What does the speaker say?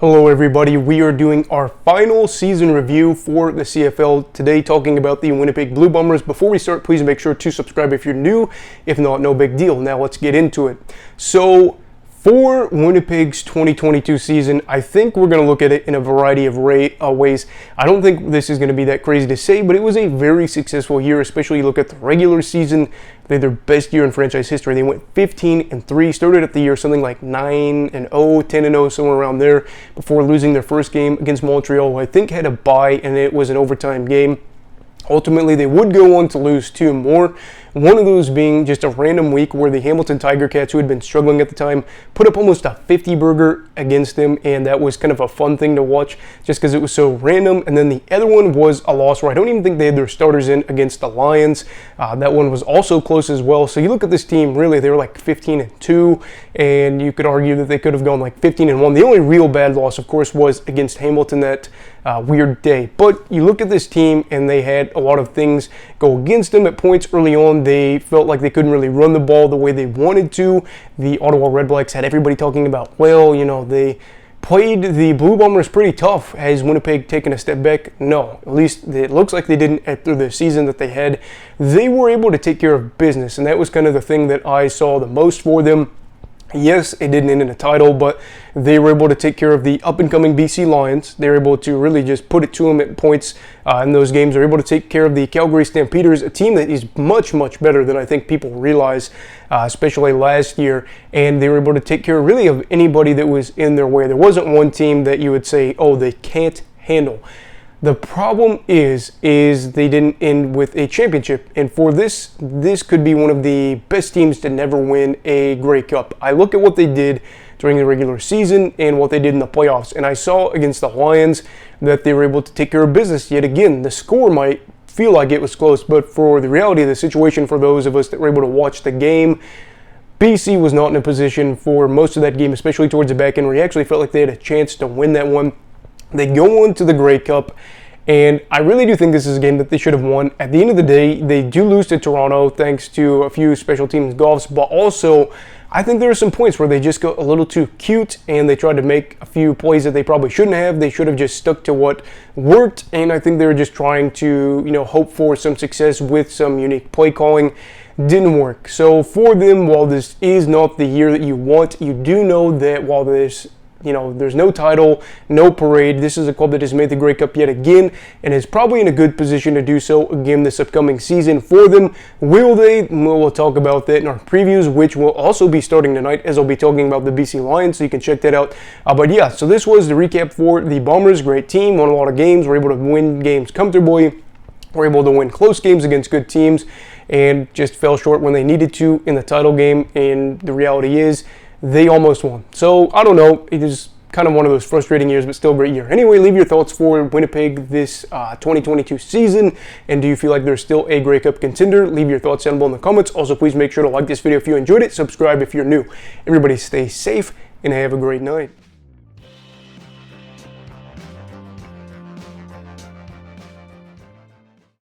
Hello everybody, we are doing our final season review for the CFL today, talking about the Winnipeg Blue Bombers. Before we start, please make sure to subscribe if you're new. If not, no big deal. Now let's get into it. So for Winnipeg's 2022 season, I think we're going to look at it in a variety of ways. I don't think this is going to be that crazy to say, but it was a very successful year, especially you look at the regular season. They had their best year in franchise history. They went 15-3, started at the year something like 9-0, 10-0, somewhere around there, before losing their first game against Montreal, who I think had a bye, and it was an overtime game. Ultimately, they would go on to lose two more, one of those being just a random week where the Hamilton Tiger Cats, who had been struggling at the time, put up almost a 50-burger against them, and that was kind of a fun thing to watch just because it was so random. And then the other one was a loss where I don't even think they had their starters in against the Lions. That one was also close as well. So you look at this team, really, they were like 15-2, and you could argue that they could have gone like 15-1. The only real bad loss, of course, was against Hamilton that weird day. But you look at this team, and they had a lot of things go against them at points early on. They felt like they couldn't really run the ball the way they wanted to. The Ottawa Redblacks had everybody talking about, well, you know, they played the Blue Bombers pretty tough. Has Winnipeg taken a step back? No. At least it looks like they didn't after the season that they had. They were able to take care of business, and that was kind of the thing that I saw the most for them. Yes, it didn't end in a title, but they were able to take care of the up-and-coming BC Lions. They were able to really just put it to them at points in those games. They were able to take care of the Calgary Stampeders, a team that is much, much better than I think people realize, especially last year. And they were able to take care really of anybody that was in their way. There wasn't one team that you would say, oh, they can't handle. The problem is they didn't end with a championship, and for this could be one of the best teams to never win a Grey Cup. I look at what they did during the regular season and what they did in the playoffs, and I saw against the Lions that they were able to take care of business. Yet again, the score might feel like it was close, but for the reality of the situation, for those of us that were able to watch the game, BC was not in a position for most of that game, especially towards the back end, where he actually felt like they had a chance to win that one. They go on to the Grey Cup, and I really do think this is a game that they should have won. At the end of the day, they do lose to Toronto thanks to a few special teams golfs, but also I think there are some points where they just got a little too cute and they tried to make a few plays that they probably shouldn't have. They should have just stuck to what worked, and I think they were just trying to, hope for some success with some unique play calling. Didn't work. So for them, while this is not the year that you want, you do know that while there's no title, no parade, this is a club that has made the Grey Cup yet again and is probably in a good position to do so again this upcoming season for them. Will they? We'll talk about that in our previews, which will also be starting tonight, as I'll be talking about the BC Lions, so you can check that out. But yeah, so this was the recap for the Bombers. Great team, won a lot of games, were able to win games comfortably, were able to win close games against good teams, and just fell short when they needed to in the title game, and the reality is, they almost won. So, I don't know. It is kind of one of those frustrating years, but still a great year. Anyway, leave your thoughts for Winnipeg this 2022 season. And do you feel like they're still a Grey Cup contender? Leave your thoughts down below in the comments. Also, please make sure to like this video if you enjoyed it. Subscribe if you're new. Everybody stay safe and have a great night.